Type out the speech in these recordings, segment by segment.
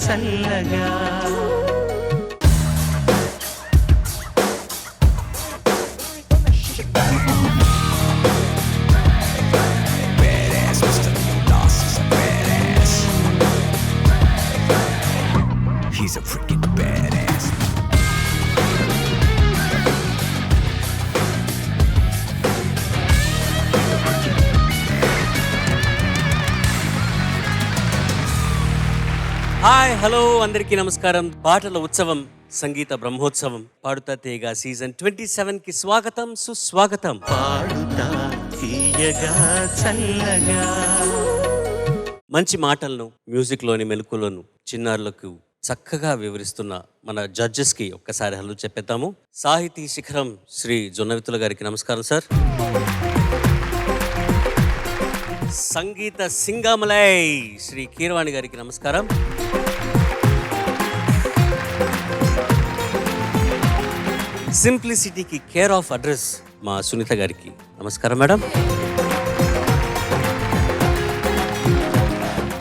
చల్లగా. He's a freaking badass. Hi hello అందరికీ నమస్కారం. పాటల ఉత్సవం సంగీత బ్రహ్మోత్సవం పాడుతా తీయగా సీజన్ 27కి స్వాగతం సుస్వాగతం. పాడుతా తీయగా చల్లగా. మంచి మాటలను మ్యూజిక్లోని మెలకులను చిన్నారులకు చక్కగా వివరిస్తున్న మన జడ్జెస్కి ఒక్కసారి హలో చెప్పేద్దాము. సాహితీ శిఖరం శ్రీ జొన్నవితుల గారికి నమస్కారం సార్. సంగీత సింగామలై శ్రీ కీరవాణి గారికి నమస్కారం. సింప్లిసిటీకి కేర్ ఆఫ్ అడ్రస్ మా సునీత గారికి నమస్కారం మేడం.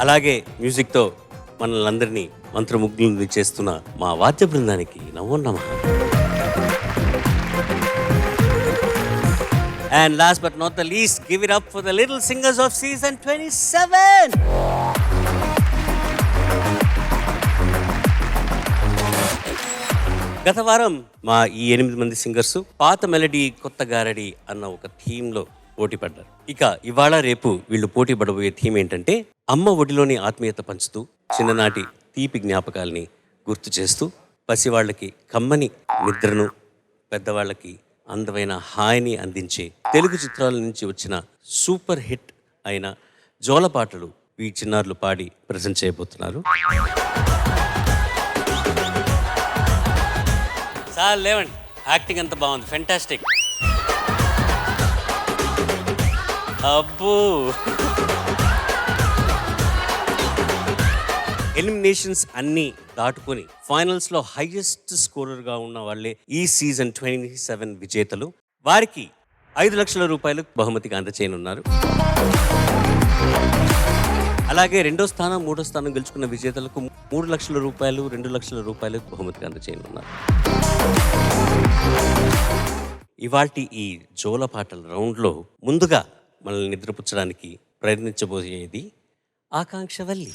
అలాగే మ్యూజిక్తో మనల్ని అందరినీ మంత్రముగ్ధులను చేస్తున్న మా వాద్య బృందానికి నమో నమః. And last but not the least, give it up for the little singers of season 27. గత వారం మా ఈ 8 మంది సింగర్స్ పాత మెలడీ కొత్త గారడి అన్న ఒక థీమ్లో పోటీ పడ్డారు. ఇక ఇవాళ రేపు వీళ్ళు పోటీ పడబోయే థీమ్ ఏంటంటే అమ్మ ఒడిలోని ఆత్మీయత పంచుతూ చిన్ననాటి తీపి జ్ఞాపకాల్ని గుర్తు చేస్తూ పసివాళ్ళకి కమ్మని నిద్రను పెద్దవాళ్ళకి అందమైన హాయిని అందించే తెలుగు చిత్రాల నుంచి వచ్చిన సూపర్ హిట్ అయిన జోలపాటలు ఈ చిన్నారులు పాడి ప్రజెంట్ చేయబోతున్నారు. సార్ లేవండి, యాక్టింగ్ అంత బాగుంది, ఫెంటాస్టిక్. అబ్బో, ఎలిమినేషన్స్ అన్నీ దాటుకొని ఫైనల్స్లో హైయెస్ట్ స్కోరర్గా ఉన్న వాళ్ళే ఈ సీజన్ 27 విజేతలు. వారికి 5 లక్షల రూపాయలు బహుమతిగా అందచేయనున్నారు. అలాగే 2వ స్థానం 3వ స్థానం గెలుచుకున్న విజేతలకు 3 లక్షల రూపాయలు 2 లక్షల రూపాయలు బహుమతిగా అందచేయనున్నారు. ఇవాల్టి ఈ జోలపాటల రౌండ్లో ముందుగా మనల్ని నిద్రపుచ్చడానికి ప్రయత్నించబోయేది ఆకాంక్షవల్లి.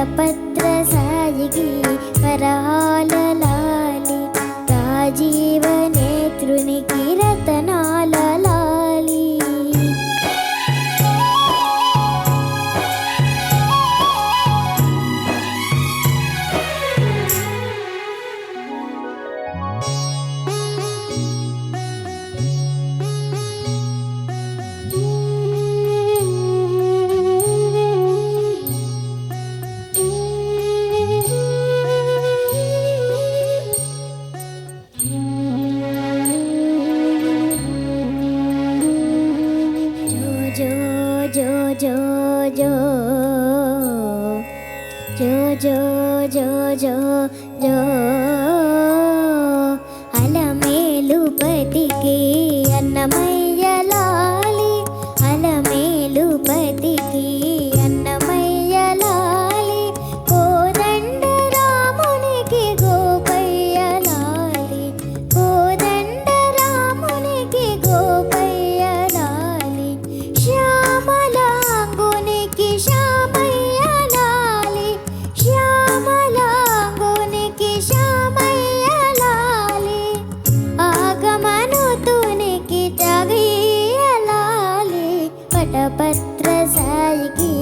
వటపత్ర సాయికి వరహాల లాలి రాజీవ నేత్రునికి రతనాల లాలి జో జో జో జో జో జో జో జో జో అలమేలుపతికి అన్నమయ్య లాలి అలమేలుపతికి అన్నమయ్య లాలి కోదండ రామునికి గోపయ్య లాలి కోదండ రామునికి గోపయ్య లాలి శ్యామలాంగునికి శ్యామయ్య లాలి శ్యామలాంగునికి శ్యామయ్య లాలి ఆగమనుతునికి త్యాగయ్య లాలి వటపత్ర సాయికి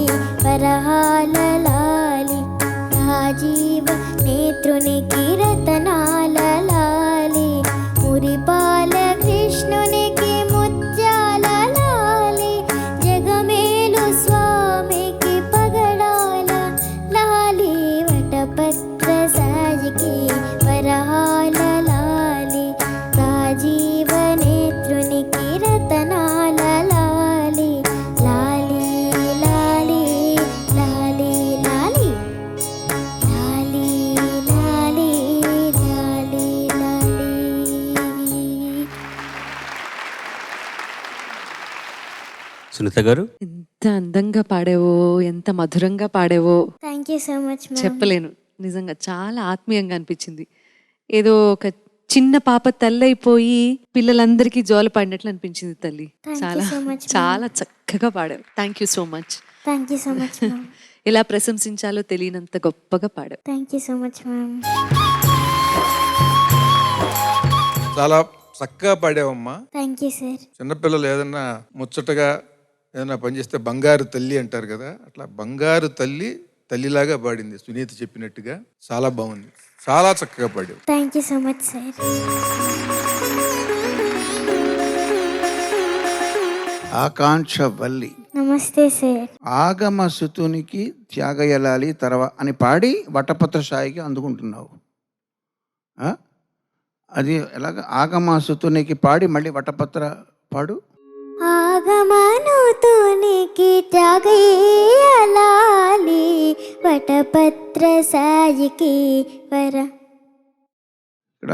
వరహాల లాలి రాజీవ నేత్రునికి రతనాల లాలి మురిపాల కృష్ణునికి ముత్యాల లాలి జగమేలు స్వామికి పగడాల లాలి వటపత్ర సాయికి వరహాల లాలి రాజీవ నేత్రునికి రతనాల లాలి లాలి లాలి లాలి లాలి లాలి లాలి లాలి లాలి. సునీత గారు, ఎంత అందంగా పాడావో, ఎంత మధురంగా పాడావో thank you so much ma'am. చెప్పలేను. నిజంగా చాలా ఆత్మీయంగా అనిపించింది. ఏదో ఒక చిన్న పాప తల్లి అయిపోయి పిల్లలందరికీ జోలు పాడినట్లు అనిపించింది తల్లి. Thank you చాలా so much, ma'am. చాలా చక్కగా పాడావు. Thank you so much. Thank you so much ma'am. ఎలా ప్రశంసించాలో తెలియనంత గొప్పగా పాడావు. Thank you so much ma'am. చాలా చక్కగా పాడావమ్మా. Thank you sir. చిన్నపిల్లలు ఏదన్నా ముచ్చటగా ఏదైనా పనిచేస్తే బంగారు తల్లి అంటారు కదా, అట్లా బంగారు తల్లి తల్లిలాగా పాడింది సునీత చెప్పినట్టుగా. చాలా బాగుంది, చాలా చక్కగా పాడావు. Thank you so much sir. Akanksha Valli నమస్తే సార్. ఆగమ సుతునికి త్యాగయలాలి అని పాడి వటపత్ర సాయికి అందుకుంటున్నావు. ఆ? అది ఎలాగ? ఆగమ సుతునికి పాడి మళ్ళీ వటపత్ర పాడు. ఆగమనుతునికి త్యాగయ్యలాలి వటపత్ర సాయికి వర. ఇక్కడ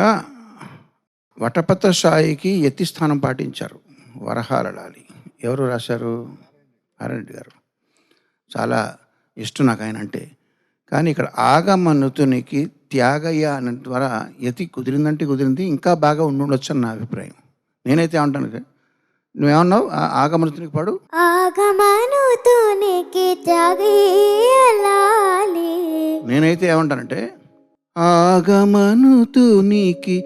వటపత్ర సాయికి యతి స్థానం పాటించారు. వరహాల లాలి ఎవరు రాశారు? ఆర్ఎన్రెడ్డి గారు. చాలా ఇష్టం నాకు ఆయన అంటే. కానీ ఇక్కడ ఆగమనుతునికి త్యాగయ్య అన్న ద్వారా యతి కుదిరిందంటే కుదిరింది, ఇంకా బాగా ఉండొచ్చు అని నా అభిప్రాయం. నేనైతే ఏమంటాను, నువ్వేమన్నావు? ఆగమనుతునికి పాడు. ఆగమనుతునికి త్యాగయ్యలాలి. నేనైతే ఏమంటానంటే ఆగమనుతునికి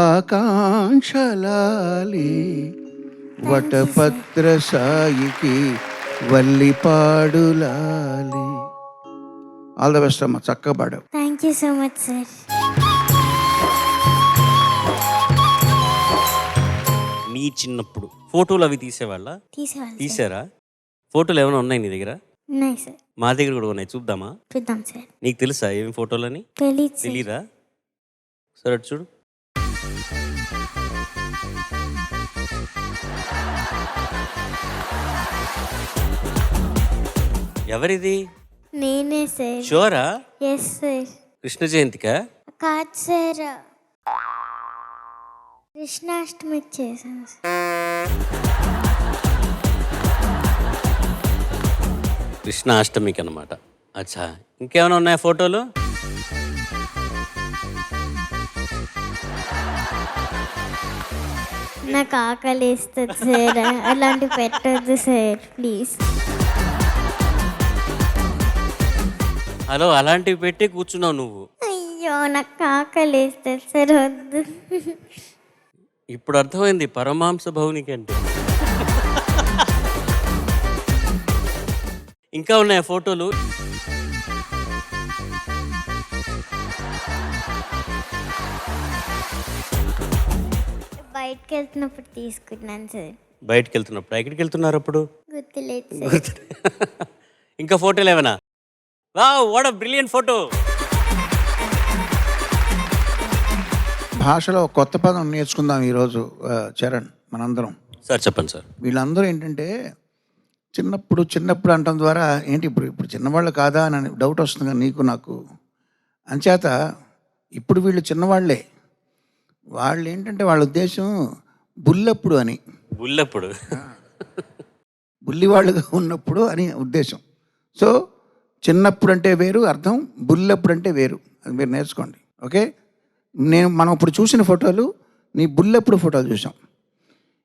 ఆకాంక్షలాలి వటపత్ర సాయికి వల్లి పాడులాలి. ఆల్ ద బెస్ట్ అమ్మ, చక్కగా పాడావు. Thank you so much sir. నీ చిన్నప్పుడు ఫోటోలు అవి తీసేవాళ్ళ? తీసారా? ఫోటోలు ఏమైనా ఉన్నాయి నీ దగ్గర? ఉన్నాయి సార్. మా దగ్గర కూడా ఉన్నాయి, చూద్దామా? చూద్దాం సార్. నీకు తెలుసా ఏమి ఫోటోలని? తెలీదా? సరే అటు చూడు. ఎవరిది? నేనే సార్. షూరా? Yes sir. కృష్ణ జయంతికా? కాదు సార్, కృష్ణాష్టమికి చేశాను సార్. కృష్ణాష్టమికి అనమాట. అచ్చా, ఇంకేమైనా ఉన్నాయా ఫోటోలు? నాకు ఆకలి వేస్తుంది సార్, అలాంటివి పెట్టద్దు సార్ ప్లీజ్. హలో అలాంటివి పెట్టి కూర్చున్నావు నువ్వు. అయ్యో నాకు ఆకలేస్తుంది సార్ వద్దు. ఇప్పుడు అర్థమైంది పరమాంస భౌనికి అంటే. ఇంకా ఉన్నాయి ఫోటోలు. బయటకు వెళ్తున్నప్పుడు తీసుకున్నాను సార్. బయటకు వెళ్తున్నప్పుడు ఎక్కడికి వెళ్తున్నారు అప్పుడు? గుర్తులేదు సార్. ఇంకా ఫోటోలు ఏమైనా? Wow what a brilliant photo. భాషలో ఒక కొత్త పదం నేర్చుకుందాం ఈరోజు చరణ్ మనందరం. సార్ చెప్పండి సార్. వీళ్ళందరూ ఏంటంటే చిన్నప్పుడు అనటం ద్వారా ఏంటి ఇప్పుడు చిన్నవాళ్ళు కాదా అని డౌట్ వస్తుంది కదా నీకు నాకు. అంచేత ఇప్పుడు వీళ్ళు చిన్నవాళ్లే. వాళ్ళు ఏంటంటే వాళ్ళ ఉద్దేశం బుల్లప్పుడు అని, బుల్లప్పుడు బుల్లివాళ్ళుగా ఉన్నప్పుడు అని ఉద్దేశం. సో చిన్నప్పుడు అంటే వేరు అర్థం, బుల్లప్పుడు అంటే వేరు. అది మీరు నేర్చుకోండి. ఓకే, మనం ఇప్పుడు చూసిన ఫోటోలు నీ బుల్లప్పుడు ఫోటోలు చూసాం.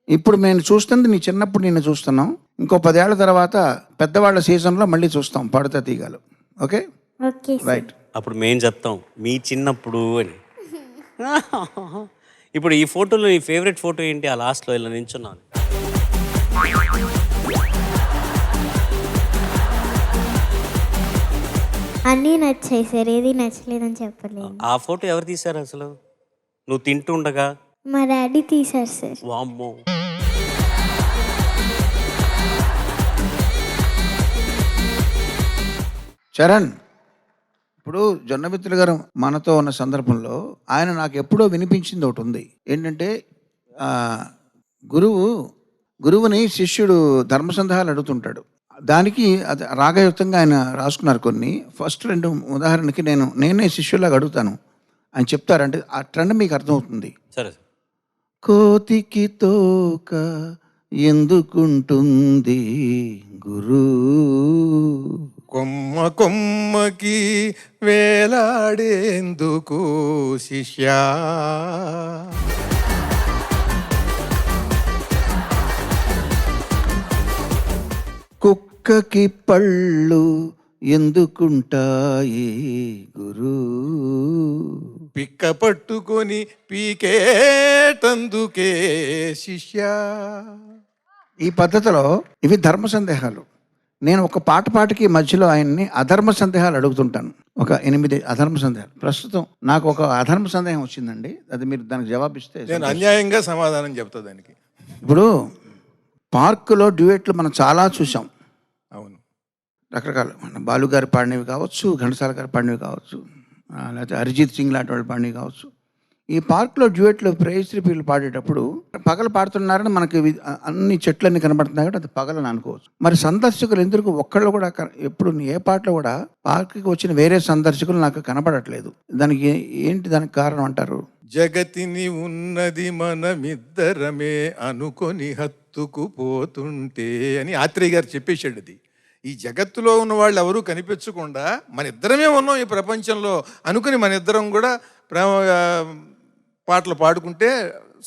ఇప్పుడు నేను చూస్తుంది నీ చిన్నప్పుడు నిన్ను చూస్తున్నాం. ఇంకో 10 ఏళ్ల తర్వాత పెద్దవాళ్ళ సీజన్లో మళ్ళీ చూస్తాం పడతా తీగలు. Okay okay right. అప్పుడు మేం చెప్తాం మీ చిన్నప్పుడు అని. ఇప్పుడు ఈ ఫోటోలో నీ ఫేవరెట్ ఫోటో ఏంటి? ఆ లాస్ట్లో ఇలా నించున్నాను. అన్నీ నచ్చాయి సార్, ఏది నచ్చలేదని చెప్పలేదు. ఆ ఫోటో ఎవరు తీశారు అసలు? నువ్వు తింటూ ఉండగా? మా డాడీ తీశారు సార్. వామ్మో. చరణ్, ఇప్పుడు జొన్నమిత్రులు గారు మనతో ఉన్న సందర్భంలో ఆయన నాకు ఎప్పుడో వినిపించింది ఒకటి ఉంది. ఏంటంటే గురువుని శిష్యుడు ధర్మసందేహాలు అడుగుతుంటాడు. దానికి అది రాగయుక్తంగా ఆయన రాసుకున్నారు కొన్ని. ఫస్ట్ 2 ఉదాహరణకి నేనే శిష్యులాగా అడుగుతాను అని చెప్తారంటే ఆ ట్రెండ్ మీకు అర్థమవుతుంది. సరే. కోతికి తోక ఎందుకుంటుంది గురు, కొమ్మ కొమ్మకి వేలాడేందుకు శిష్యా, కుక్కకి పళ్ళు ఎందుకుంటాయి గురు, పిక్క పట్టుకొని పీకేటందుకే శిష్యా. ఈ పద్ధతిలో ఇవి ధర్మ సందేహాలు. నేను ఒక పాటకి మధ్యలో ఆయన్ని అధర్మ సందేహాలు అడుగుతుంటాను. ఒక 8 అధర్మ సందేహాలు. ప్రస్తుతం నాకు ఒక అధర్మ సందేహం వచ్చిందండి. అది మీరు దానికి జవాబిస్తే. నేను అన్యాయంగా సమాధానం చెప్తా దానికి. ఇప్పుడు పార్కులో డ్యూయెట్లు మనం చాలా చూసాం. అవును, రకరకాల బాలుగారు పాడినవి కావచ్చు, ఘంటసాల గారు పాడినవి కావచ్చు, లేకపోతే అరిజిత్ సింగ్ లాంటి వాళ్ళు పాడినవి కావచ్చు. ఈ పార్క్లో డ్యూయెట్లు ప్రేయస్త్రీ పిల్లలు పాడేటప్పుడు పగలు పాడుతున్నారని మనకి అన్ని చెట్లన్నీ కనబడుతున్నాయి కాబట్టి అది పగలని అనుకోవచ్చు. మరి సందర్శకులు ఎందుకు ఒక్కళ్ళు కూడా ఎప్పుడు ఏ పాటలో కూడా పార్క్కి వచ్చిన వేరే సందర్శకులు నాకు కనబడట్లేదు. దానికి ఏంటి దానికి కారణం అంటారు? జగతిని ఉన్నది మనమిద్దరమే అనుకొని హత్తుకుపోతుంటే అని ఆత్రేయ గారు చెప్పేశాడు. అది ఈ జగత్తులో ఉన్న వాళ్ళు ఎవరూ కనిపించకుండా మన ఇద్దరమే ఉన్నాం ఈ ప్రపంచంలో అనుకుని మన ఇద్దరం కూడా ప్రేమ పాటలు పాడుకుంటే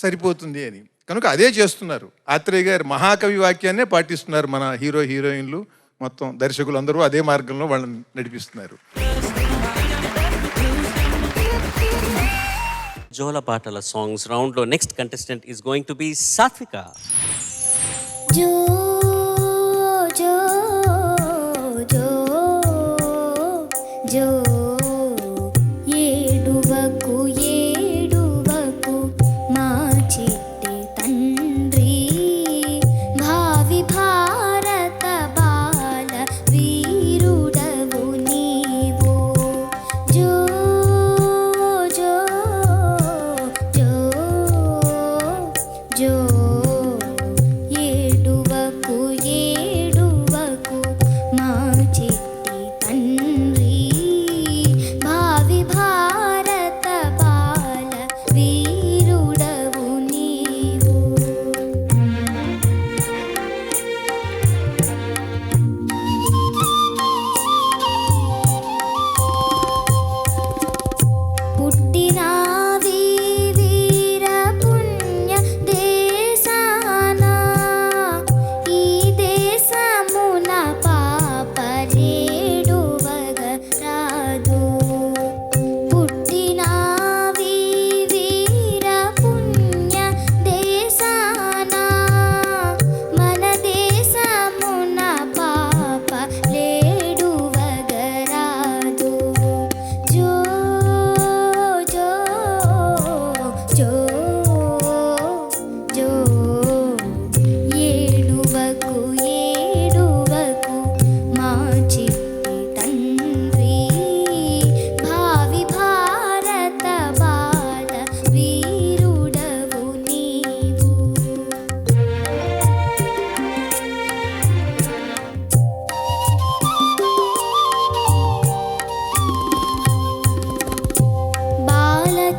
సరిపోతుంది అని. కనుక అదే చేస్తున్నారు. ఆత్రేయ గారు మహాకవి వాక్యాన్నే పాటిస్తున్నారు మన హీరోయిన్లు, మొత్తం దర్శకులు అందరూ అదే మార్గంలో వాళ్ళని నడిపిస్తున్నారు. జోల పాటల సాంగ్స్ రౌండ్లో next contestant is going to B సాత్విక. జో జో జో జో ఏడువకు ఏడువకు మా చిట్టి తండ్రి, భావి భారత బాల వీరుడవు నీవు. జో జో జో జో ఏడువకు ఏడువకు మా చిట్టి తండ్రి.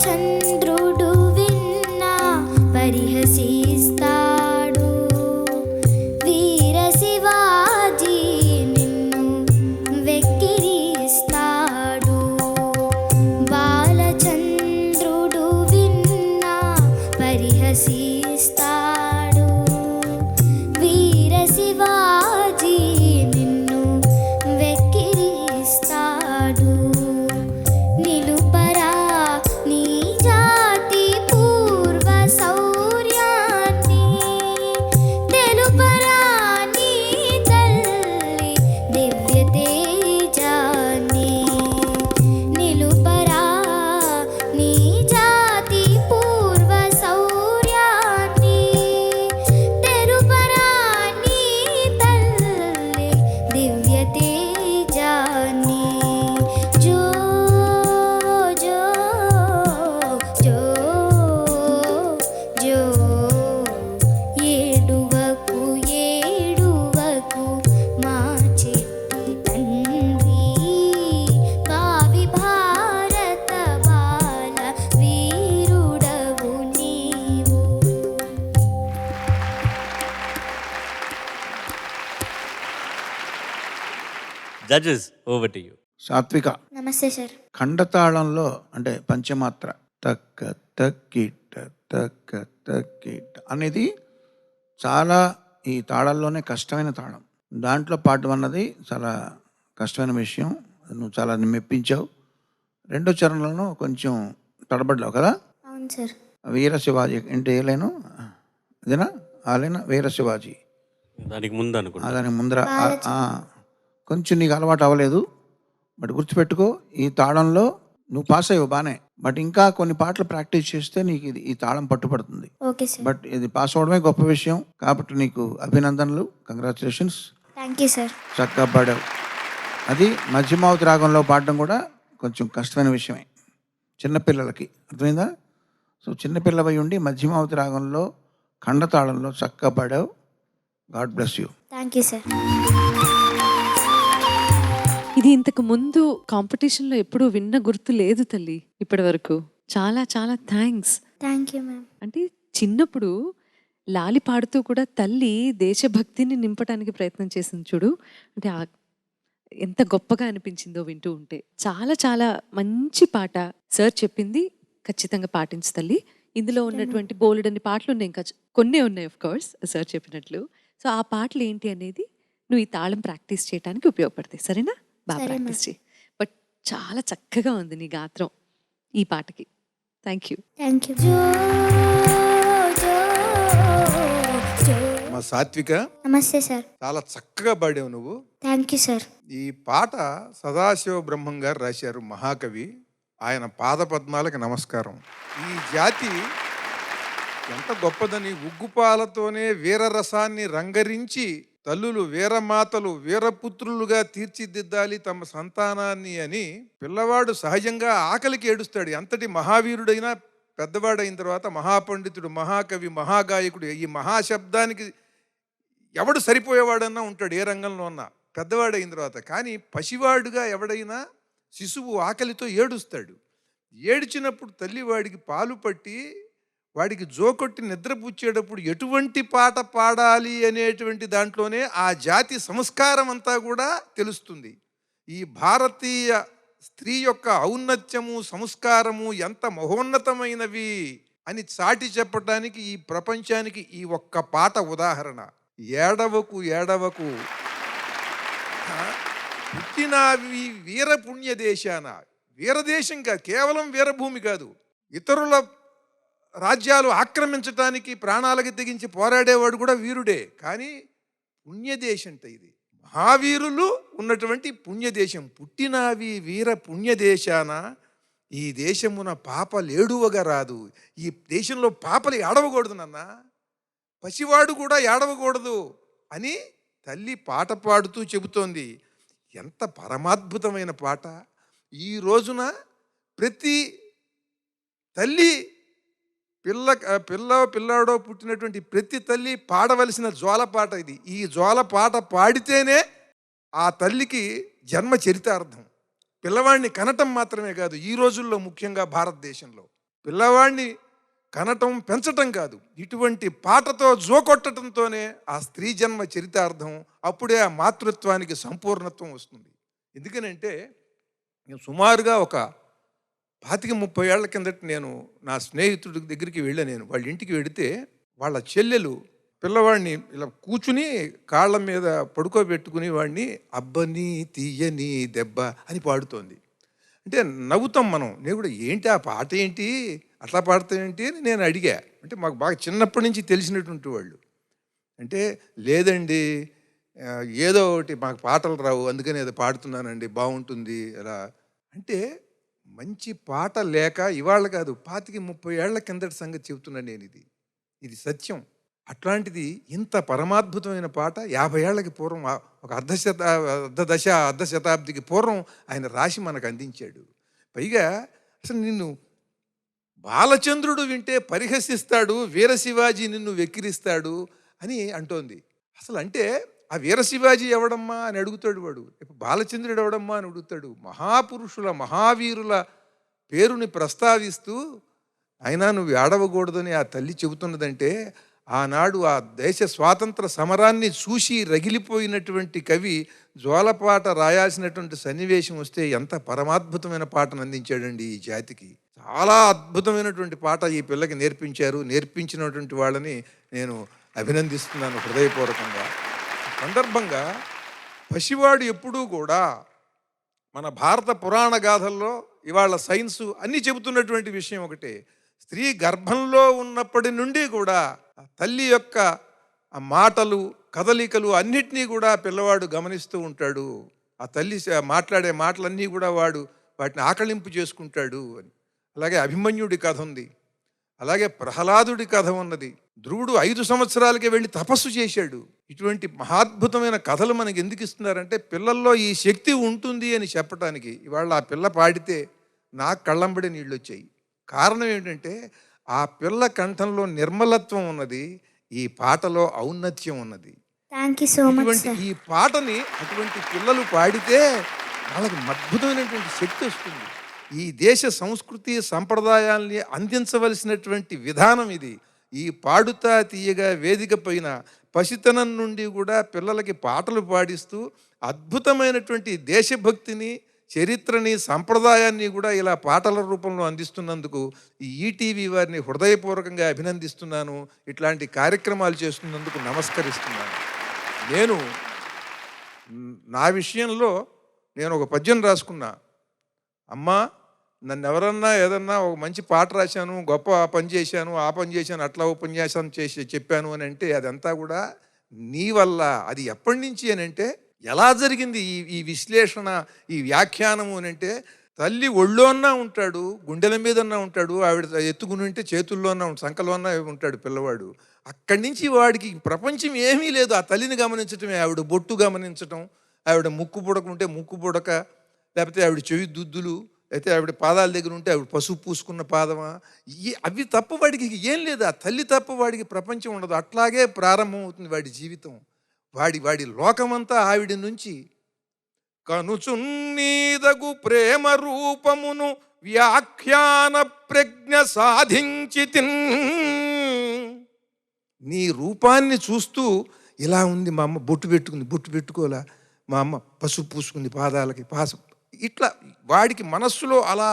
బాలచంద్రుడు విన్నా పరిహసిస్తాడు, వీర శివాజీ నిన్ను వెక్కిరిస్తాడు. బాలచంద్రుడు విన్నా పరిహసిస్తాడు, వీర శివాజీ నిన్ను వెక్కిరిస్తాడు. నిలుపరా నీ జాతి పూర్వ శౌర్యాన్ని, తెలుపరా నీ తల్లి దివ్య తేజాన్ని. నిలుపరా నీ జాతి పూర్వ శౌర్యాన్ని, తెలుపరా నీ తల్లి దివ్య తేజాన్ని. జో జో జో జో ఏడువకు ఏడువకు మా చిట్టి తండ్రి, భావి భారత బాల వీరుడవు నీవు. Judges over to you. సాత్విక నమస్తే సార్. ఖండతాళంలో అంటే పంచమాత్ర తక్క తక్కిట తక్క తక్కిట అనేది చాలా ఈ తాళాల్లోనే కష్టమైన తాళం. దాంట్లో పాడడం అన్నది చాలా కష్టమైన విషయం. నువ్వు చాలా మెప్పించావు. రెండో చరణంలో కొంచెం తడబడ్డావు కదా. అవును సార్. వీర శివాజీ అంటే ఏ లైను అదేనా? ఆ లైన వీర శివాజీ దానికి ముందు అనుకుంటా. దాని ముందర కొంచెం నీకు అలవాటు అవ్వలేదు. బట్ గుర్తుపెట్టుకో, ఈ తాళంలో నువ్వు పాస్ అయ్యావు బాగానే. బట్ ఇంకా కొన్ని పాటలు ప్రాక్టీస్ చేస్తే నీకు ఇది ఈ తాళం పట్టుపడుతుంది. Okay sir. బట్ ఇది పాస్ అవడమే గొప్ప విషయం. కాబట్టి నీకు అభినందనలు, కంగ్రాచులేషన్స్. Thank you sir. చక్కగా పాడావు. అది మధ్యమావతి రాగంలో పాడడం కూడా కొంచెం కష్టమైన విషయమే చిన్నపిల్లలకి, అర్థమైందా? సో చిన్నపిల్లవై ఉండి మధ్యమావతి రాగంలో ఖండతాళంలో చక్కగా పాడావు. God bless you. Thank you sir. ఇది ఇంతకు ముందు కాంపిటీషన్లో ఎప్పుడూ విన్న గుర్తు లేదు తల్లి ఇప్పటి వరకు. చాలా చాలా థ్యాంక్స్. Thank you ma'am. అంటే చిన్నప్పుడు లాలి పాడుతూ కూడా తల్లి దేశభక్తిని నింపడానికి ప్రయత్నం చేసింది చూడు. అంటే ఎంత గొప్పగా అనిపించిందో వింటూ ఉంటే. చాలా చాలా మంచి పాట. సార్ చెప్పింది ఖచ్చితంగా పాటించు తల్లి. ఇందులో ఉన్నటువంటి బోలెడన్ని పాటలు ఉన్నాయి, ఇంకా కొన్ని ఉన్నాయి ఆఫ్ కోర్స్ సార్ చెప్పినట్లు. సో ఆ పాటలు ఏంటి అనేది నువ్వు ఈ తాళం ప్రాక్టీస్ చేయడానికి ఉపయోగపడతాయి. సరేనా? బాగా సరే, ప్రాక్టీస్ చేయి. బట్ చాలా చక్కగా ఉంది నీ గాత్రం ఈ పాటకి. Thank you. Thank you. జో జో జో. మా సాత్విక, నమస్తే సార్. చాలా చక్కగా పాడావు నువ్వు. Thank you sir. ఈ పాట సదాశివ బ్రహ్మం గారు రాశారు, మహాకవి. ఆయన పాదపద్మాలకు నమస్కారం. ఈ జాతి ఎంత గొప్పదని, ఉగ్గుపాలతోనే వీరరసాన్ని రంగరించి తల్లులు వీరమాతలు వీరపుత్రులుగా తీర్చిదిద్దాలి తమ సంతానాన్ని అని. పిల్లవాడు సహజంగా ఆకలికి ఏడుస్తాడు. ఎంతటి మహావీరుడైనా పెద్దవాడైన తర్వాత మహాపండితుడు, మహాకవి, మహాగాయకుడు, ఈ మహాశబ్దానికి ఎవడు సరిపోయేవాడన్నా ఉంటాడు ఏ రంగంలో ఉన్నా పెద్దవాడైన తర్వాత. కానీ పసివాడుగా ఎవడైనా శిశువు ఆకలితో ఏడుస్తాడు. ఏడ్చినప్పుడు తల్లి వాడికి పాలు పట్టి వాడికి జోకొట్టి నిద్రపుచ్చేటప్పుడు ఎటువంటి పాట పాడాలి అనేటువంటి దాంట్లోనే ఆ జాతి సంస్కారం అంతా కూడా తెలుస్తుంది. ఈ భారతీయ స్త్రీ యొక్క ఔన్నత్యము, సంస్కారము ఎంత మహోన్నతమైనవి అని చాటి చెప్పటానికి ఈ ప్రపంచానికి ఈ ఒక్క పాట ఉదాహరణ. ఏడవకు ఏడవకు, పుట్టినవి వీరపుణ్య దేశాన. వీరదేశం కాదు, కేవలం వీరభూమి కాదు. ఇతరుల రాజ్యాలు ఆక్రమించడానికి ప్రాణాలకి తెగించి పోరాడేవాడు కూడా వీరుడే. కానీ పుణ్యదేశంట ఇది, మహావీరులు ఉన్నటువంటి పుణ్యదేశం. పుట్టినవి వీర పుణ్యదేశాన, ఈ దేశమున పాపలేడువగా రాదు. ఈ దేశంలో పాపలు ఏడవకూడదు నాన్న, పసివాడు కూడా ఏడవకూడదు అని తల్లి పాట పాడుతూ చెబుతోంది. ఎంత పరమాద్భుతమైన పాట. ఈ రోజున ప్రతి తల్లి పిల్లాడో పుట్టినటువంటి ప్రతి తల్లి పాడవలసిన జోలపాట ఇది. ఈ జోలపాట పాడితేనే ఆ తల్లికి జన్మ చరితార్థం. పిల్లవాడిని కనటం మాత్రమే కాదు, ఈ రోజుల్లో ముఖ్యంగా భారతదేశంలో పిల్లవాడిని కనటం పెంచటం కాదు, ఇటువంటి పాటతో జోకొట్టడంతోనే ఆ స్త్రీ జన్మ చరితార్థం, అప్పుడే ఆ మాతృత్వానికి సంపూర్ణత్వం వస్తుంది. ఎందుకనంటే నేను సుమారుగా ఒక 25-30 ఏళ్ల కిందట నేను నా స్నేహితుడి దగ్గరికి వెళ్ళాను. నేను వాళ్ళ ఇంటికి వెళితే వాళ్ళ చెల్లెలు పిల్లవాడిని ఇలా కూర్చుని కాళ్ళ మీద పడుకోబెట్టుకుని వాడిని అబ్బని తీయని దెబ్బ అని పాడుతోంది. అంటే నవ్వుతాం మనం. నేను కూడా ఏంటి ఆ పాట ఏంటి అట్లా పాడతామేంటి అని నేను అడిగా. అంటే మాకు బాగా చిన్నప్పటి నుంచి తెలిసినటువంటి వాళ్ళు. అంటే లేదండి, ఏదో ఒకటి మాకు పాటలు రావు అందుకని ఏదో పాడుతున్నానండి, బాగుంటుంది అలా. అంటే మంచి పాట లేక ఇవాళ కాదు 25-30 ఏళ్ల కిందటి సంగతి చెబుతున్నాను నేను. ఇది సత్యం. అట్లాంటిది ఇంత పరమాద్భుతమైన పాట 50 ఏళ్లకి పూర్వం, ఒక అర్ధ శతాబ్దికి పూర్వం ఆయన రాసి మనకు అందించాడు. పైగా అసలు నిన్ను బాలచంద్రుడు వింటే పరిహసిస్తాడు, వీరశివాజీ నిన్ను వెక్కిరిస్తాడు అని అంటోంది. అసలు అంటే ఆ వీరశివాజీ ఎవడమ్మా అని అడుగుతాడు వాడు, బాలచంద్రుడు ఎవడమ్మా అని అడుగుతాడు. మహాపురుషుల మహావీరుల పేరుని ప్రస్తావిస్తూ అయినా నువ్వు ఏడవకూడదని ఆ తల్లి చెబుతున్నదంటే, ఆనాడు ఆ దేశ స్వాతంత్ర సమరాన్ని చూసి రగిలిపోయినటువంటి కవి జోలపాట రాయాల్సినటువంటి సన్నివేశం వస్తే ఎంత పరమాద్భుతమైన పాటను అందించాడండి ఈ జాతికి. చాలా అద్భుతమైనటువంటి పాట ఈ పిల్లకి నేర్పించారు. నేర్పించినటువంటి వాళ్ళని నేను అభినందిస్తున్నాను హృదయపూర్వకంగా. సందర్భంగా పసివాడు ఎప్పుడూ కూడా మన భారత పురాణ గాథల్లో ఇవాళ సైన్సు అన్నీ చెబుతున్నటువంటి విషయం ఒకటే, స్త్రీ గర్భంలో ఉన్నప్పటి నుండి కూడా తల్లి యొక్క ఆ మాటలు కదలికలు అన్నిటినీ కూడా పిల్లవాడు గమనిస్తూ ఉంటాడు. ఆ తల్లి మాట్లాడే మాటలన్నీ కూడా వాడు వాటిని ఆకళింపు చేసుకుంటాడు అని. అలాగే అభిమన్యుడి కథ ఉంది, అలాగే ప్రహ్లాదుడి కథ ఉన్నది. ధ్రువుడు 5 సంవత్సరాలకే వెళ్ళి తపస్సు చేశాడు. ఇటువంటి మహాద్భుతమైన కథలు మనకి ఎందుకు ఇస్తున్నారంటే పిల్లల్లో ఈ శక్తి ఉంటుంది అని చెప్పడానికి. ఇవాళ ఆ పిల్ల పాడితే నాకు కళ్ళంబడి నీళ్ళు వచ్చాయి. కారణం ఏంటంటే ఆ పిల్ల కంఠంలో నిర్మలత్వం ఉన్నది, ఈ పాటలో ఔన్నత్యం ఉన్నది. థ్యాంక్ యూ సో మచ్ ఇటువంటి ఈ పాటని అటువంటి పిల్లలు పాడితే వాళ్ళకి అద్భుతమైనటువంటి శక్తి వస్తుంది. ఈ దేశ సంస్కృతి సంప్రదాయాల్ని అందించవలసినటువంటి విధానం ఇది. ఈ పాడుతా తీయగా వేదిక పైన పసితనం నుండి కూడా పిల్లలకి పాటలు పాడిస్తూ అద్భుతమైనటువంటి దేశభక్తిని, చరిత్రని, సంప్రదాయాన్ని కూడా ఇలా పాటల రూపంలో అందిస్తున్నందుకు ఈ ఈటీవీ వారిని హృదయపూర్వకంగా అభినందిస్తున్నాను. ఇట్లాంటి కార్యక్రమాలు చేస్తున్నందుకు నమస్కరిస్తున్నాను. నేను నా విషయంలో నేను ఒక పద్యం రాసుకున్నా. అమ్మా, నన్ను ఎవరన్నా ఏదన్నా ఒక మంచి పాట రాశాను, గొప్ప పని చేశాను, ఆ పని చేశాను, అట్లా ఉపన్యాసం చేసి చెప్పాను అని అంటే అదంతా కూడా నీ వల్ల. అది ఎప్పటి నుంచి అని అంటే ఎలా జరిగింది ఈ విశ్లేషణ, ఈ వ్యాఖ్యానము అని అంటే, తల్లి ఒళ్ళోన్నా ఉంటాడు, గుండెల మీదన్నా ఉంటాడు, ఆవిడ ఎత్తుకుని ఉంటే చేతుల్లోన్నా సంకలోన్నా ఉంటాడు పిల్లవాడు. అక్కడి నుంచి వాడికి ప్రపంచం ఏమీ లేదు, ఆ తల్లిని గమనించటమే. ఆవిడ బొట్టు గమనించటం, ఆవిడ ముక్కు పుడక ఉంటే ముక్కు పుడక, లేకపోతే ఆవిడ చెవి దుద్దులు, అయితే ఆవిడ పాదాల దగ్గర ఉంటే ఆవిడ పసుపు పూసుకున్న పాదమా, అవి తప్ప వాడికి ఏం లేదు. ఆ తల్లి తప్ప వాడికి ప్రపంచం ఉండదు. అట్లాగే ప్రారంభమవుతుంది వాడి జీవితం. వాడి లోకమంతా ఆవిడ నుంచి. కనుచున్నీదగు ప్రేమ రూపమును వ్యాఖ్యాన ప్రజ్ఞ సాధించితిన్. నీ రూపాన్ని చూస్తూ ఇలా ఉంది మా అమ్మ, బొట్టు పెట్టుకుంది, బొట్టు పెట్టుకోలా, మా అమ్మ పసుపు పూసుకుంది పాదాలకి, ఇట్లా వాడికి మనస్సులో అలా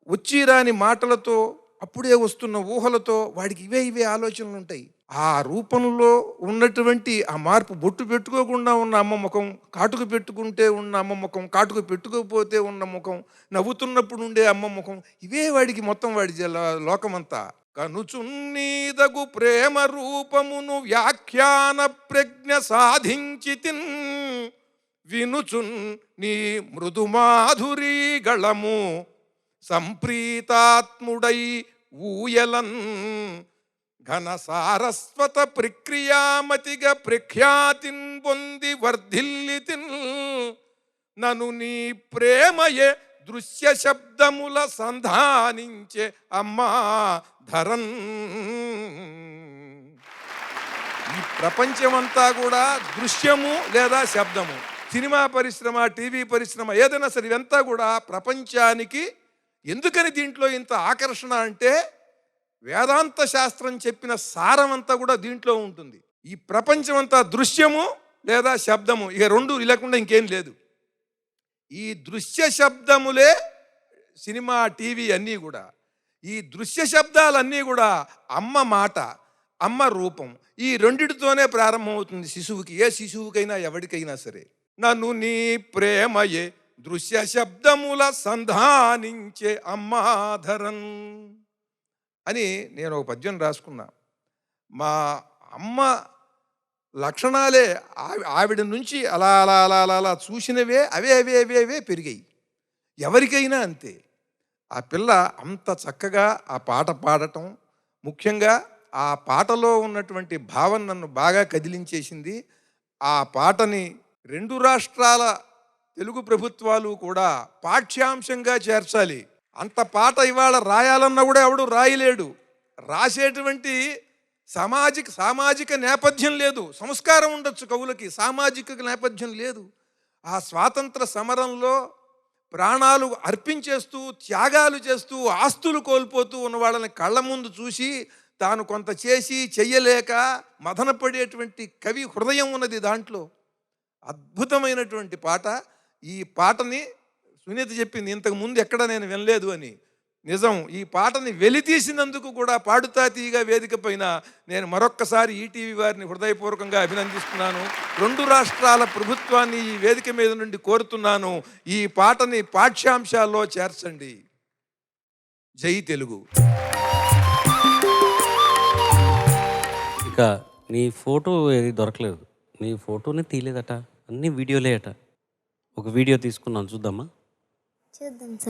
వచ్చిరాని మాటలతో, అప్పుడే వస్తున్న ఊహలతో వాడికి ఇవే ఆలోచనలు ఉంటాయి. ఆ రూపంలో ఉన్నటువంటి ఆ మార్పు, బొట్టు పెట్టుకోకుండా ఉన్న అమ్మ ముఖం, కాటుకు పెట్టుకుంటే ఉన్న అమ్మ ముఖం, కాటుకు పెట్టుకోకపోతే ఉన్న ముఖం, నవ్వుతున్నప్పుడు ఉండే అమ్మ ముఖం, ఇవే వాడికి మొత్తం వాడి లోకమంతా. కనుచున్నీదగు ప్రేమ రూపమును వ్యాఖ్యాన ప్రజ్ఞ సాధించితిన్. వినుచున్ నీ మృదుమాధురీ గళము సంప్రీతాత్ముడై ఊయలన్. ఘన సారస్వత ప్రక్రియామతిగా ప్రఖ్యాతిన్ పొంది వర్ధిల్లితిన్. నను నీ ప్రేమయే దృశ్య శబ్దముల సంధానించే అమ్మా ధరన్. ఈ ప్రపంచమంతా కూడా దృశ్యము లేదా శబ్దము. సినిమా పరిశ్రమ, టీవీ పరిశ్రమ, ఏదైనా సరే ఇవంతా కూడా ప్రపంచానికి ఎందుకని దీంట్లో ఇంత ఆకర్షణ అంటే వేదాంత శాస్త్రం చెప్పిన సారం అంతా కూడా దీంట్లో ఉంటుంది. ఈ ప్రపంచం అంతా దృశ్యము లేదా శబ్దము, ఇక రెండు లేకుండా ఇంకేం లేదు. ఈ దృశ్య శబ్దములే సినిమా, టీవీ అన్నీ కూడా. ఈ దృశ్య శబ్దాలన్నీ కూడా అమ్మ మాట, అమ్మ రూపం, ఈ రెండిటితోనే ప్రారంభమవుతుంది శిశువుకి. ఏ శిశువుకైనా ఎవరికైనా సరే. నన్ను నీ ప్రేమయే దృశ్య శబ్దముల సంధానించే అమ్మాధరన్ అని నేను ఒక పద్యం రాసుకున్నా. మా అమ్మ లక్షణాలే ఆవిడ నుంచి అలా అలా అలా అలా అలా చూసినవే అవే పెరిగాయి. ఎవరికైనా అంతే. ఆ పిల్ల అంత చక్కగా ఆ పాట పాడటం, ముఖ్యంగా ఆ పాటలో ఉన్నటువంటి భావన నన్ను బాగా కదిలించేసింది. ఆ పాటని 2 రాష్ట్రాల తెలుగు ప్రభుత్వాలు కూడా పాఠ్యాంశంగా చేర్చాలి. అంత పాట ఇవాళ రాయాలన్నా కూడా ఎవడు రాయలేడు. రాసేటువంటి సామాజిక నేపథ్యం లేదు. సంస్కారం ఉండొచ్చు కవులకి, సామాజిక నేపథ్యం లేదు. ఆ స్వాతంత్ర సమరంలో ప్రాణాలు అర్పించేస్తూ, త్యాగాలు చేస్తూ, ఆస్తులు కోల్పోతూ ఉన్న వాళ్ళని కళ్ళ ముందు చూసి తాను కొంత చేసి చెయ్యలేక మదనపడేటువంటి కవి హృదయం ఉన్నది దాంట్లో. అద్భుతమైనటువంటి పాట. ఈ పాటని సునీత చెప్పింది ఇంతకు ముందు ఎక్కడ నేను వినలేదు అని. నిజం. ఈ పాటని వెలితీసినందుకు కూడా పాడుతా తీయగా వేదిక పైన నేను మరొక్కసారి ఈటీవీ వారిని హృదయపూర్వకంగా అభినందిస్తున్నాను. 2 రాష్ట్రాల ప్రభుత్వాన్ని ఈ వేదిక మీద నుండి కోరుతున్నాను, ఈ పాటని పాఠ్యాంశాల్లో చేర్చండి. జై తెలుగు. ఇక నీ ఫోటో ఏది దొరకలేదు, నీ ఫోటోనే తీయలేదట, అన్ని వీడియోలే అట. ఒక వీడియో తీసుకున్నాను, చూద్దామా?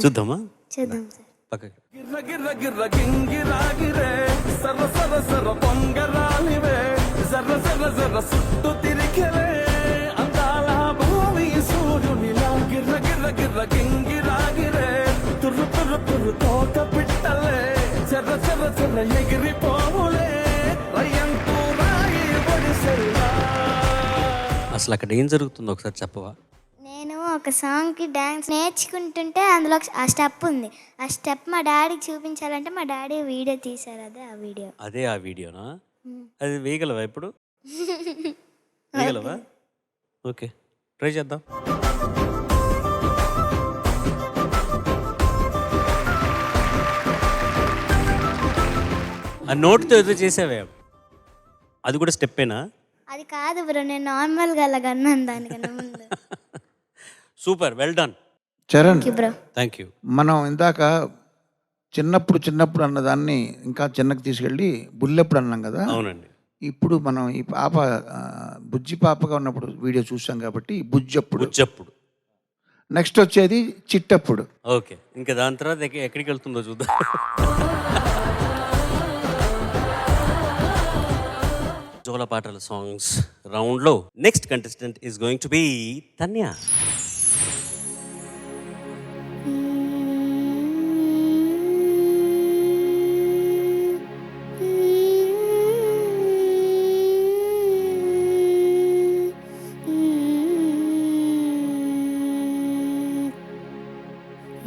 చూద్దామా? చూద్దాం సార్. పక్కకి అసలు అక్కడ ఏం జరుగుతుందో ఒకసారి చెప్పవా? నేను ఒక సాంగ్కి డ్యాన్స్ నేర్చుకుంటుంటే అందులో ఆ స్టెప్ ఉంది. ఆ స్టెప్ మా డాడీకి చూపించాలంటే మా డాడీ వీడియో తీశారు. అదే ఆ వీడియోనా? అది వేయగలవా ఇప్పుడు? వేయగలవా? ఓకే, ట్రై చేద్దాం. ఆ నోట్తో ఏదో చేసావే, అది కూడా స్టెప్పేనా? అది కాదు బ్రో, నేను నార్మల్గా అలాగ అన్నాను దానికన్నా ముందు. Super, well done Charan. Thank you. మనం ఇందాక చిన్నప్పుడు అన్నదాన్ని ఇంకా చిన్నకి తీసుకెళ్ళి బుల్లెప్పుడు అన్నాం కదా. అవునండి. ఇప్పుడు మనం ఈ పాప బుజ్జి పాపగా ఉన్నప్పుడు వీడియో చూసాం కాబట్టి బుజ్జప్పుడు. నెక్స్ట్ వచ్చేది చిట్టప్పుడు. ఓకే, ఇంకా దాని తర్వాత ఎక్కడికి వెళ్తుందో చూద్దాం. జోలపాటల సాంగ్స్ రౌండ్లో next contestant is going to be Tanya.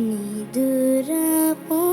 నిదురపోరా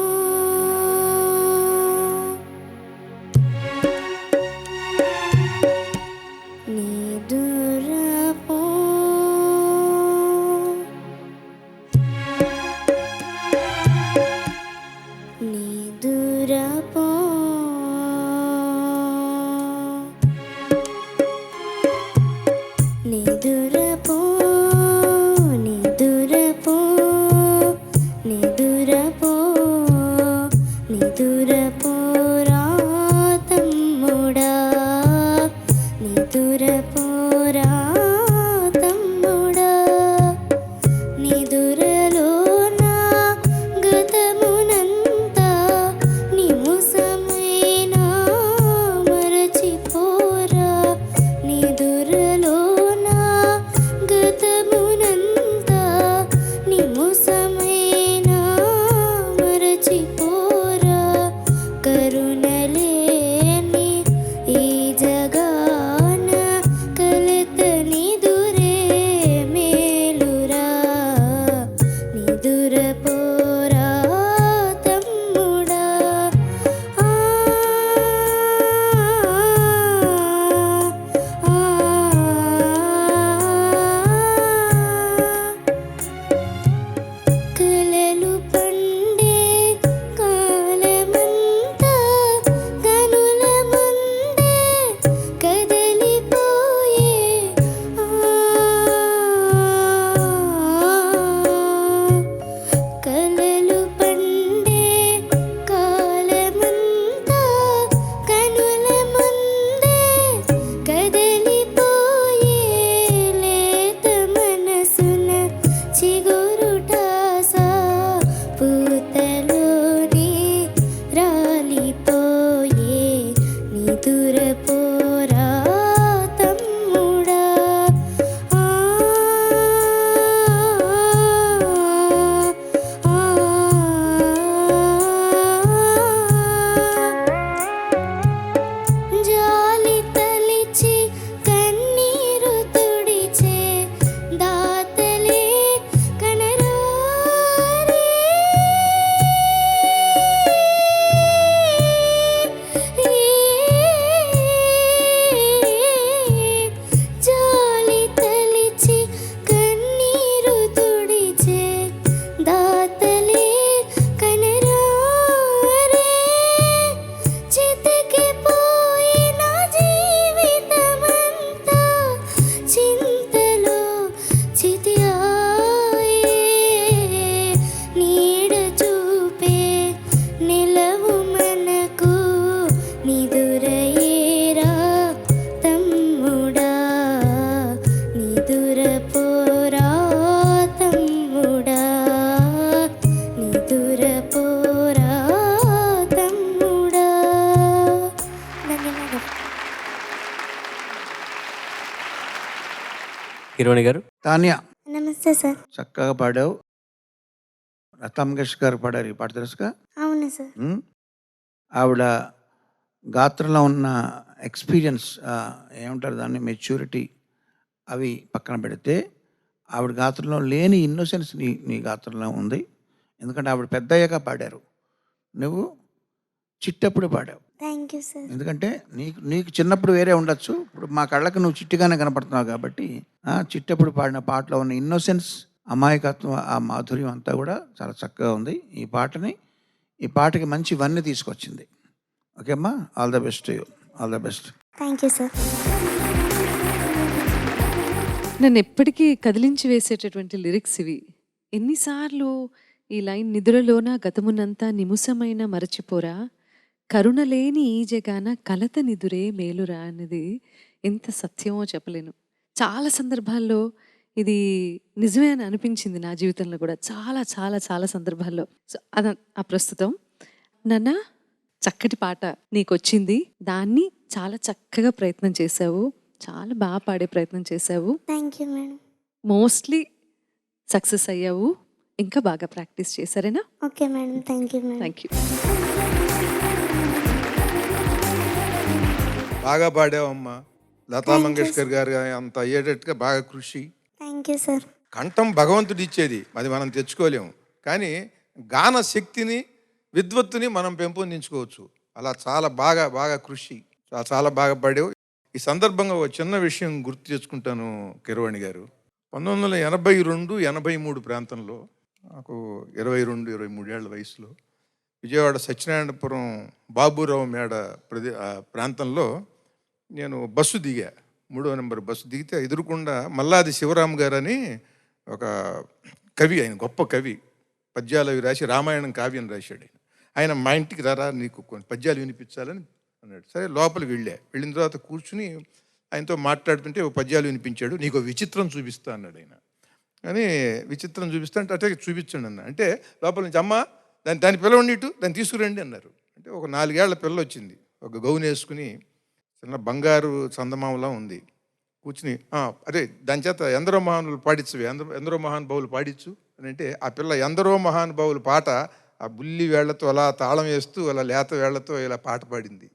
పూతలోనే రాలిపోయే నిదురపోరా తమ్ముడా. ఆ, ఆ, జాలి తలిచి కన్నీరు తుడిచే దాతలే కనరారే. జాలి తలిచి కన్నీరు తుడిచే దాతలే కనరారే. చితికిపోయిన జీవితమంతా చింతలో చితియాయే. నీడ చూపే నిలవు మనకు నిదురయేరా తమ్ముడా. నిదురపోరా తమ్ముడా. నిదురపోరా తమ్ముడా. ధన్యవాదాలు. కిరవాణి గారు. తాన్యా, నమస్తే సార్. చక్కగా పాడావు. లతా మంగేష్కర్ గారు పాడారు ఈ పాట తెలుసుగా. అవును సార్. ఆవిడ గాత్రంలో ఉన్న ఎక్స్పీరియన్స్, ఏమంటారు దాన్ని, మెచ్యూరిటీ, అవి పక్కన పెడితే ఆవిడ గాత్రంలో లేని ఇన్నోసెన్స్ నీ గాత్రంలో ఉంది. ఎందుకంటే ఆవిడ పెద్ద అయ్యాక పాడారు, నువ్వు చిట్టప్పుడు పాడావు. Thank you sir. ఎందుకంటే నీకు చిన్నప్పుడు వేరే ఉండొచ్చు, ఇప్పుడు మా కళ్ళకు నువ్వు చిట్టిగానే కనపడుతున్నావు కాబట్టి చిట్టప్పుడు పాడిన పాటలో ఉన్న ఇన్నోసెన్స్, అమాయకత్వం, ఆ మాధుర్యం అంతా కూడా చాలా చక్కగా ఉంది. ఈ పాటకి మంచి వన్నె తీసుకొచ్చింది. ఓకే అమ్మా, all the best you, all the best. Thank you sir. నన్ను ఎప్పటికీ కదిలించి వేసేటటువంటి లిరిక్స్ ఇవి. ఎన్నిసార్లు ఈ లైన్, నిద్రలోన గతమునంతా నిముసమైన మరచిపోరా, కరుణలేని ఈ జగాన కలత నిదురే మేలురా అనేది ఎంత సత్యమో చెప్పలేను. చాలా సందర్భాల్లో ఇది నిజమే అని అనిపించింది నా జీవితంలో కూడా, చాలా చాలా చాలా సందర్భాల్లో. సో ఆ ప్రస్తుతం నాన్న చక్కటి పాట నీకు వచ్చింది, దాన్ని చాలా చక్కగా ప్రయత్నం చేశావు, చాలా బాగా పాడే ప్రయత్నం చేశావు. Thank you madam. Mostly success అయ్యావు. ఇంకా బాగా ప్రాక్టీస్ చేశారేనా? Okay madam. Thank you madam. Thank you. బాగా పాడావమ్మా. లతా మంగేష్కర్ గారు అంత అయ్యేటట్టుగా బాగా కృషి. Thank you sir. కంఠం భగవంతుడు ఇచ్చేది, అది మనం తెచ్చుకోలేము. కానీ గాన శక్తిని, విద్వత్తుని మనం పెంపొందించుకోవచ్చు. అలా చాలా బాగా బాగా కృషి, చాలా బాగా పాడావు. ఈ సందర్భంగా ఒక చిన్న విషయం గుర్తు తెచ్చుకుంటాను కిరవాణి గారు. 1982-83 ప్రాంతంలో, నాకు 22-23 ఏళ్ల వయసులో, విజయవాడ సత్యనారాయణపురం బాబురావు మేడ ప్రాంతంలో నేను బస్సు దిగా. 3వ నెంబర్ బస్సు దిగితే ఎదురుకుండా మల్లాది శివరామ్ గారు అని ఒక కవి, ఆయన గొప్ప కవి, పద్యాలు అవి రాసి రామాయణం కావ్యం రాశాడు. ఆయన మా ఇంటికి రారా, నీకు కొన్ని పద్యాలు వినిపించాలని అన్నాడు. సరే, లోపలికి వెళ్ళిన తర్వాత కూర్చుని ఆయనతో మాట్లాడుతుంటే ఒక పద్యాలు వినిపించాడు. నీకు విచిత్రం చూపిస్తా అన్నాడు ఆయన. అని విచిత్రం చూపిస్తా అంటే అట్లా చూపించండి అన్న. అంటే లోపల నుంచి అమ్మ దాన్ని పిలవండి, ఇటు దాన్ని తీసుకురండి అన్నారు. అంటే ఒక 4 ఏళ్ల పిల్ల వచ్చింది, ఒక గౌన్ వేసుకుని, చిన్న బంగారు చందమామలా ఉంది. కూర్చుని అదే దాని చేత ఎందరో మహానుభావులు పాడించవి, ఎందరో మహానుభావులు పాడించు అని అంటే, ఆ పిల్ల ఎందరో మహానుభావుల పాట ఆ బుల్లి వేళ్లతో అలా తాళం వేస్తూ అలా లేత వేళ్లతో ఇలా పాట పాడింది.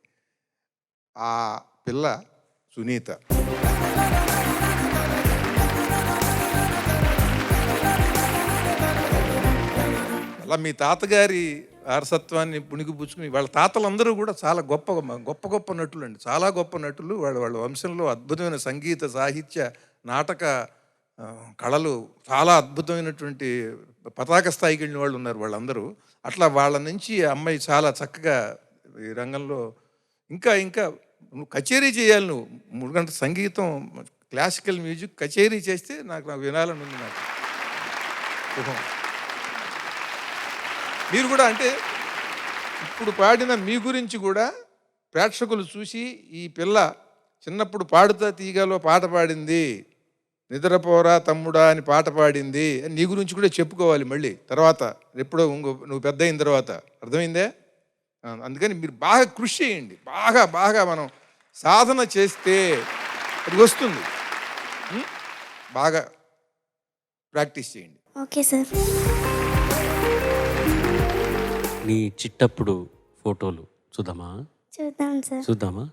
ఆ పిల్ల సునీత. అలా మీ తాతగారి వారసత్వాన్ని పుణిగిపుచ్చుకుని, వాళ్ళ తాతలందరూ కూడా చాలా గొప్ప గొప్ప గొప్ప నటులు అండి, చాలా గొప్ప నటులు. వాళ్ళ వంశంలో అద్భుతమైన సంగీత, సాహిత్య, నాటక కళలు, చాలా అద్భుతమైనటువంటి పతాక స్థాయికి వెళ్ళిన వాళ్ళు ఉన్నారు వాళ్ళందరూ. అట్లా వాళ్ళ నుంచి అమ్మాయి చాలా చక్కగా ఈ రంగంలో ఇంకా ఇంకా నువ్వు కచేరీ చేయాలి. నువ్వు 3 గంటల సంగీతం, క్లాసికల్ మ్యూజిక్ కచేరీ చేస్తే నాకు వినాలని ఉంది. నాకు మీరు కూడా అంటే ఇప్పుడు పాడిన మీ గురించి కూడా ప్రేక్షకులు చూసి, ఈ పిల్ల చిన్నప్పుడు పాడుతా తీగలో పాట పాడింది, నిద్రపోరా తమ్ముడా అని పాట పాడింది అని నీ గురించి కూడా చెప్పుకోవాలి మళ్ళీ తర్వాత ఎప్పుడో నువ్వు పెద్ద అయిన తర్వాత. అర్థమైందే? అందుకని మీరు బాగా కృషి చేయండి. బాగా బాగా మనం సాధన చేస్తే అది వస్తుంది. బాగా ప్రాక్టీస్ చేయండి. Okay sir. నీ చిట్టప్పుడు ఫోటోలు చూద్దామా? చూద్దాం సార్. చూద్దామా?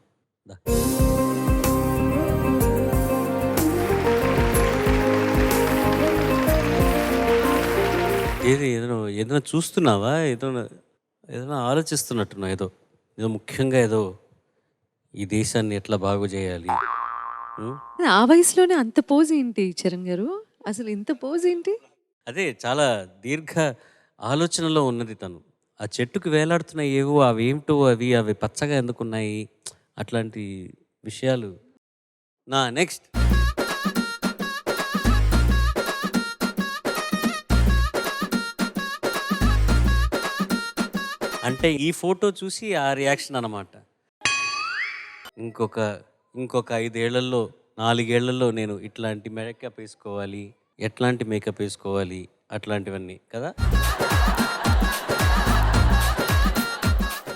దా. ఏదైనా చూస్తున్నావా? ఏదైనా ఆలోచిస్తున్నట్టున్నావు. ఏదో ముఖ్యంగా ఈ దేశాన్ని ఎట్లా బాగు చేయాలి. ఆ వయసులోనే అంత పోజ్ ఏంటి చరణ్ గారు? అసలు ఇంత పోజ్ ఏంటి? అదే చాలా దీర్ఘ ఆలోచనలో ఉన్నది తను. ఆ చెట్టుకు వేలాడుతున్న ఏవో అవేమిటో అవి పచ్చగా ఎందుకున్నాయి అట్లాంటి విషయాలు. నెక్స్ట్ అంటే ఈ ఫోటో చూసి ఆ రియాక్షన్ అన్నమాట. ఇంకొక 5 ఏళ్లలో 4 ఏళ్లలో నేను ఇట్లాంటి మేకప్ వేసుకోవాలి, ఎట్లాంటి మేకప్ వేసుకోవాలి అట్లాంటివన్నీ కదా.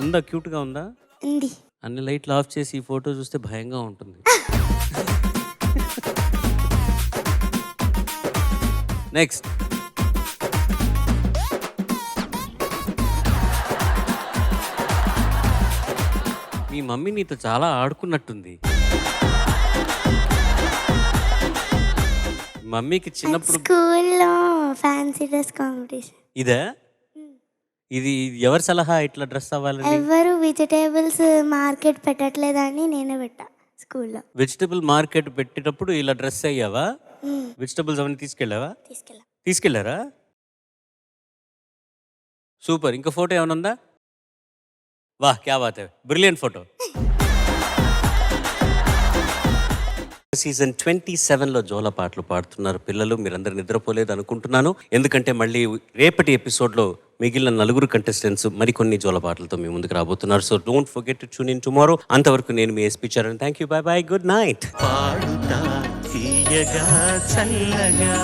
ఉందా? క్యూట్గా ఉందా? ఉంది. అన్ని లైట్లు ఆఫ్ చేసి ఈ ఫోటో చూస్తే భయంగా ఉంటుంది. నెక్స్ట్ మీ మమ్మీ నీతో చాలా ఆడుకున్నట్టుంది. మమ్మీకి చిన్నప్పుడు స్కూల్లో ఫ్యాన్సీ డ్రెస్ కాంపిటీషన్. ఇదే ఇది ఎవరి సలహా ఇట్లా డ్రెస్ అవ్వాలని? ఎవరు వెజిటేబుల్స్ మార్కెట్ పెట్టట్లేదని నేనే పెట్టా స్కూల్లో. వెజిటబుల్ మార్కెట్ పెట్టేటప్పుడు ఇలా డ్రెస్ అయ్యావా? వెజిటబుల్స్ అవన్నీ తీసుకెళ్ళారా? సూపర్. ఇంకో ఫోటో ఏమైనా ఉందా? వాహ్, క్యా బాత్ హై, బ్రిలియంట్ ఫోటో. సీజన్ 27లో జోల పాటలు పాడుతున్నారు పిల్లలు. మీరందరూ నిద్రపోలేదు అనుకుంటున్నాను, ఎందుకంటే మళ్ళీ రేపటి ఎపిసోడ్లో మిగిలిన 4 కంటెస్టెంట్స్ మరికొన్ని జోల పాటలతో మీ ముందుకు రాబోతున్నారు. So don't forget to tune in tomorrow. అంతవరకు నేను మీ SP Charan. Thank you. Bye bye. Good night. Paduta Theeyaga చల్లగా